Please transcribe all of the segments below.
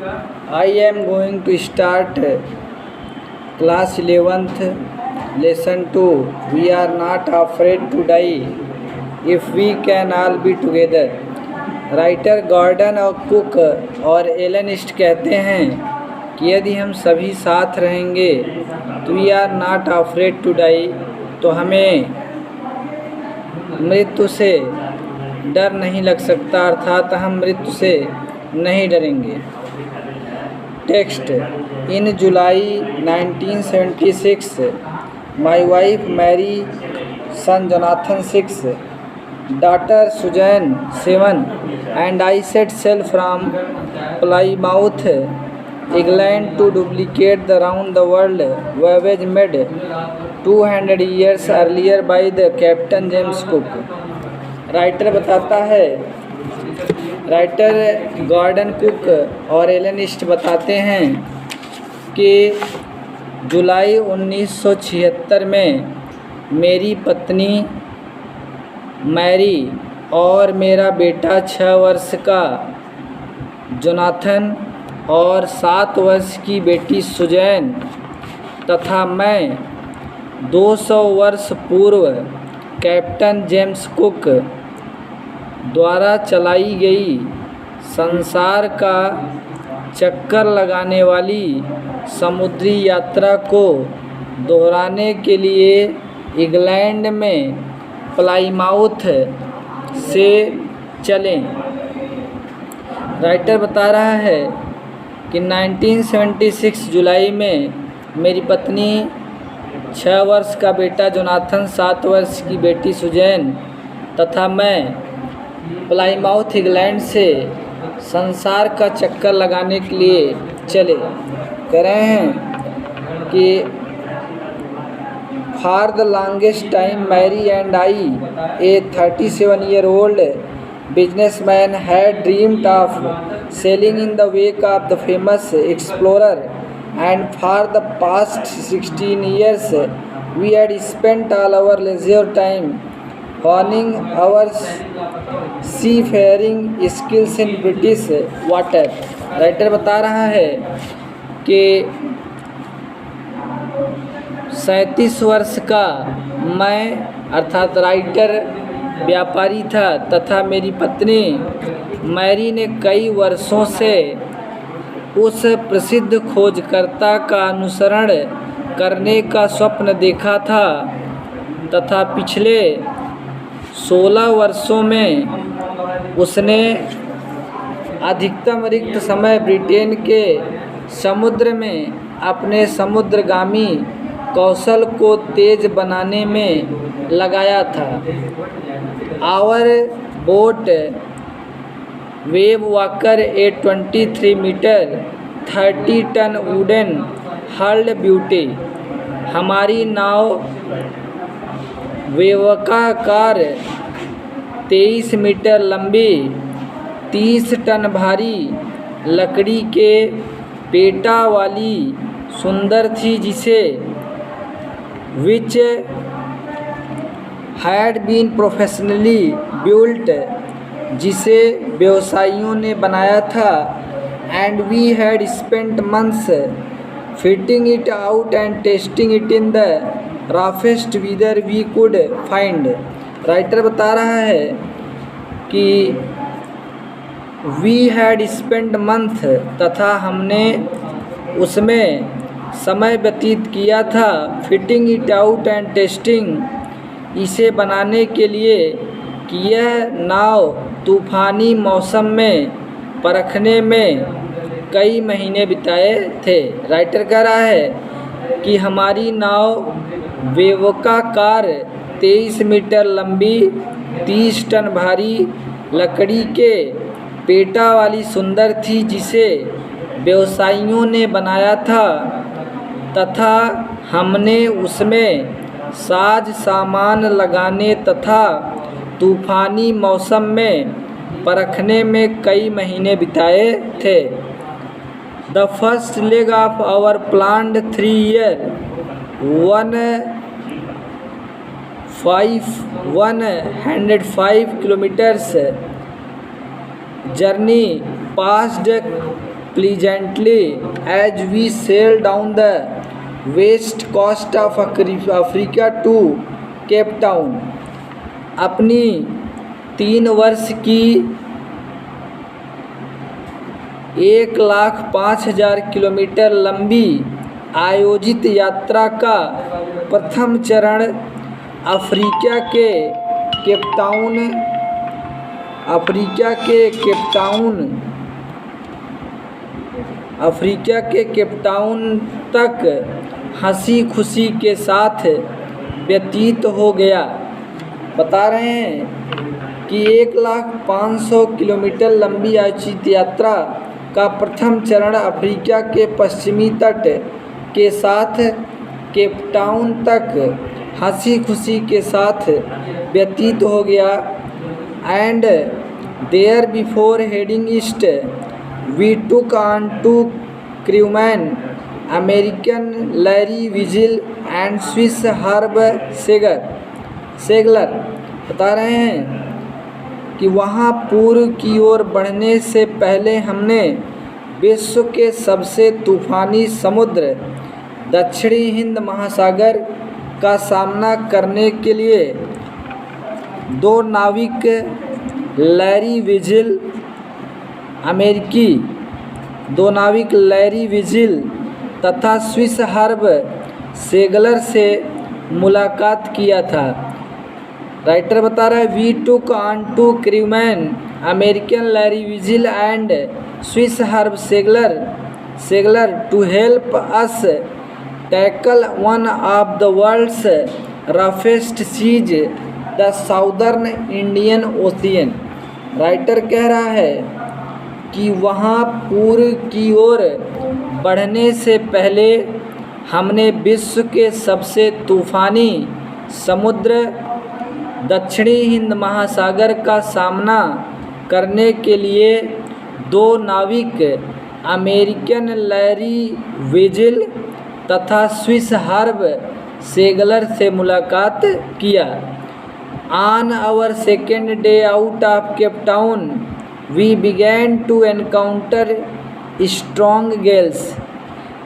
I am going to start class 11th lesson 2. We are not afraid to die if we can all be together. Writer Gordon और Cook और Alan East कहते हैं कि यदि हम सभी साथ रहेंगे तो we are not afraid to die, तो हमें मृत्यु से डर नहीं लग सकता, अर्थात हम मृत्यु से नहीं डरेंगे। Text. In July 1976 my wife Mary son Jonathan 6, daughter Susan 7, and I set sail from Plymouth, England to duplicate the round the world voyage made 200 years earlier by the Captain James Cook। Writer बताता है, writer Gordon cook और Alan east बताते हैं कि जुलाई 1976 में मेरी पत्नी Mary और मेरा बेटा 6 वर्ष का जोनाथन और 7 वर्ष की बेटी सुजैन तथा मैं 200 वर्ष पूर्व कैप्टन जेम्स कुक द्वारा चलाई गई संसार का चक्कर लगाने वाली समुद्री यात्रा को दोहराने के लिए इंग्लैंड में प्लाईमाउथ से चलें। राइटर बता रहा है कि 1976 जुलाई में मेरी पत्नी 6 वर्ष का बेटा जोनाथन 7 वर्ष की बेटी सुजैन तथा मैं प्लाईमाउथ इंग्लैंड से संसार का चक्कर लगाने के लिए चले। कह रहे हैं कि For the longest time, Mary and I, a 37-year-old businessman, had dreamed of sailing in the wake of the famous explorer, and for the past 16 years, we had spent all our leisure time honing our seafaring skills in British water। Writer बता रहा है कि 37 वर्ष का मैं अर्थात writer व्यापारी था तथा मेरी पत्नी मैरी ने कई वर्षों से उस प्रसिद्ध खोजकर्ता का अनुसरण करने का स्वप्न देखा था तथा पिछले 16 वर्षों में उसने अधिकतम रिक्त समय ब्रिटेन के समुद्र में अपने समुद्रगामी कौशल को तेज बनाने में लगाया था। Our boat Wave Walker a 23 metre 30 ton wooden hulled beauty. हमारी नाव वेवकाकार 23 मीटर लंबी 30 टन भारी लकड़ी के पेटा वाली सुंदर थी, जिसे which had been professionally built, जिसे व्यवसायियों ने बनाया था, and we had spent months fitting it out and testing it in the roughest weather we could find। Writer बता रहा है कि we had spent months तथा हमने उसमें समय व्यतीत किया था, fitting it out and testing, इसे बनाने के लिए कि यह नाव तूफ़ानी मौसम में परखने में कई महीने बिताए थे। राइटर कह रहा है कि हमारी नाव वेवकाकार 23 मीटर लंबी 30 टन भारी लकड़ी के पेटा वाली सुंदर थी, जिसे व्यवसायियों ने बनाया था तथा हमने उसमें साज सामान लगाने तथा तूफ़ानी मौसम में परखने में कई महीने बिताए थे। The first leg of our planned 3 year 105 kilometers journey passed pleasantly as we sailed down the west coast of Africa to Cape Town. अपनी 3 वर्ष की 1,05,000 किलोमीटर लंबी आयोजित यात्रा का प्रथम चरण अफ्रीका के केप टाउन तक हंसी खुशी के साथ व्यतीत हो गया। बता रहे हैं कि 1,05,000 किलोमीटर लंबी आयोजित यात्रा का प्रथम चरण अफ्रीका के पश्चिमी तट के साथ केप टाउन तक हंसी खुशी के साथ व्यतीत हो गया। And there before heading east we took on two crewman American Larry Vigil and Swiss Herb Seigler. बता रहे हैं कि वहाँ पूर्व की ओर बढ़ने से पहले हमने विश्व के सबसे तूफानी समुद्र दक्षिणी हिंद महासागर का सामना करने के लिए 2 नाविक लैरी विजिल तथा स्विस हर्ब सेगलर से मुलाकात किया था। राइटर बता रहा है we took on two crewman American Larry Vigil and Swiss Herb Seigler to help us tackle one of the world's roughest seas the southern Indian ocean. Writer कह रहा है कि वहाँ पूर्व की ओर बढ़ने से पहले हमने विश्व के सबसे तूफानी समुद्र दक्षिणी हिंद महासागर का सामना करने के लिए 2 नाविक अमेरिकन लैरी विजिल तथा स्विस हर्ब सेगलर से मुलाकात किया। On our second day out of Cape Town we began to encounter strong gales.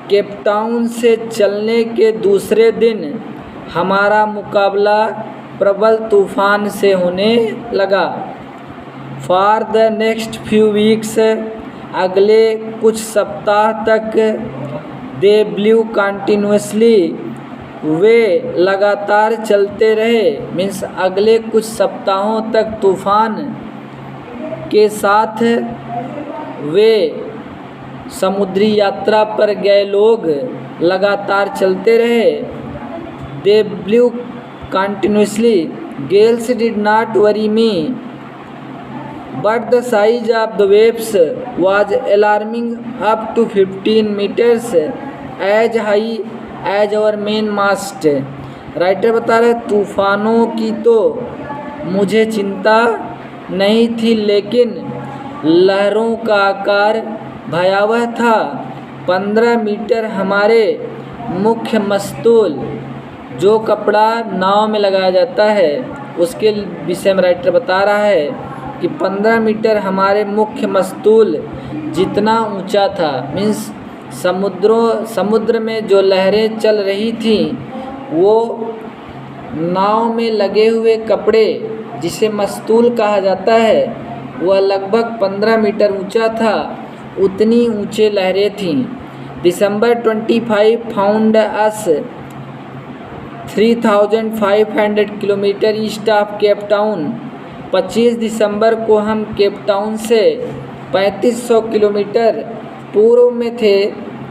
Cape Town से चलने के दूसरे दिन हमारा मुकाबला प्रबल तूफान से होने लगा। For the next few weeks अगले कुछ सप्ताह तक दे ब्लू कंटिन्यूसली वे लगातार चलते रहे। मीन्स अगले कुछ सप्ताहों तक तूफान के साथ वे समुद्री यात्रा पर गए लोग लगातार चलते रहे। दे blue continuously. Gales did not worry me, but the size of the waves was alarming up to 15 meters as high as our mainmast. Writer बता रहे तूफानों की तो मुझे चिंता नहीं थी, लेकिन लहरों का आकार भयावह था। 15 मीटर हमारे मुख्य मस्तूल जो कपड़ा नाव में लगाया जाता है उसके विषय में राइटर बता रहा है कि 15 मीटर हमारे मुख्य मस्तूल जितना ऊंचा था। मीन्स समुद्र में जो लहरें चल रही थी वो नाव में लगे हुए कपड़े जिसे मस्तूल कहा जाता है वह लगभग 15 मीटर ऊंचा था। उतनी ऊंचे लहरें थीं। दिसंबर 25 found us 3,500 kilometre east of Cape town. 25 दिसंबर को हम केप टाउन से 3500 किलोमीटर पूर्व में थे।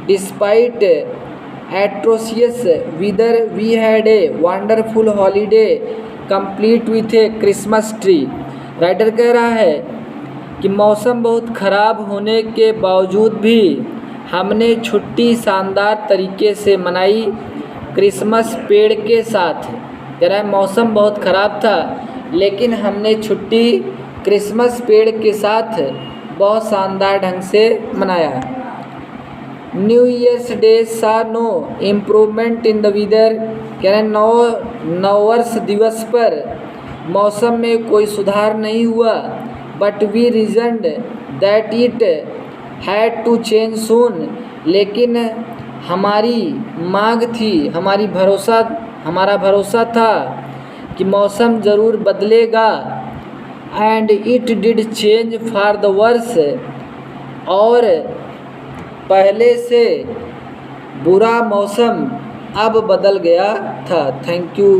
Despite atrocious weather we had a wonderful holiday complete with a Christmas tree. Writer कह रहा है कि मौसम बहुत ख़राब होने के बावजूद भी हमने छुट्टी शानदार तरीके से मनाई क्रिसमस पेड़ के साथ। कह रहा है मौसम बहुत ख़राब था लेकिन हमने छुट्टी क्रिसमस पेड़ के साथ बहुत शानदार ढंग से मनाया। New Year's Day saw no improvement in the weather. कह रहे नववर्ष दिवस पर मौसम में कोई सुधार नहीं हुआ। But we reasoned that it had to change soon, लेकिन हमारी मांग थी, हमारा भरोसा था कि मौसम ज़रूर बदलेगा। And it did change for the worse, और पहले से बुरा मौसम अब बदल गया था। Thank you.